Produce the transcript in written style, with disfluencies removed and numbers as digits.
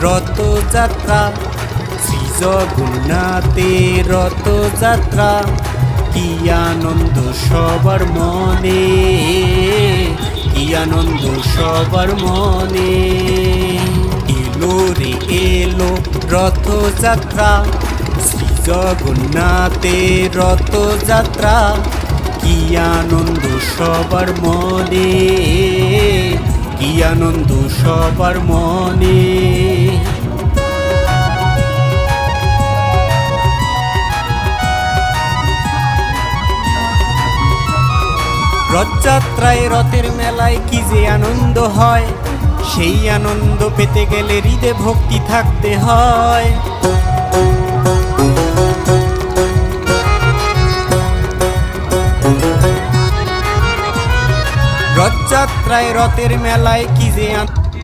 রথযাত্রা, শ্রী জগন্নাথের রথযাত্রা, কি আনন্দ সবার মনে, কি আনন্দ সবার মনে। এলো রে এলো রথযাত্রা, শ্রী জগন্নাথের রথযাত্রা, কি আনন্দ সবার মনে, কি আনন্দ সবার মনে। রথযাত্রায় রথের মেলায় কি যে আনন্দ হয়, সেই আনন্দ পেতে গেলে হৃদয়ে ভক্তি থাকতে হয়। রথযাত্রায় রথের মেলায় কি যে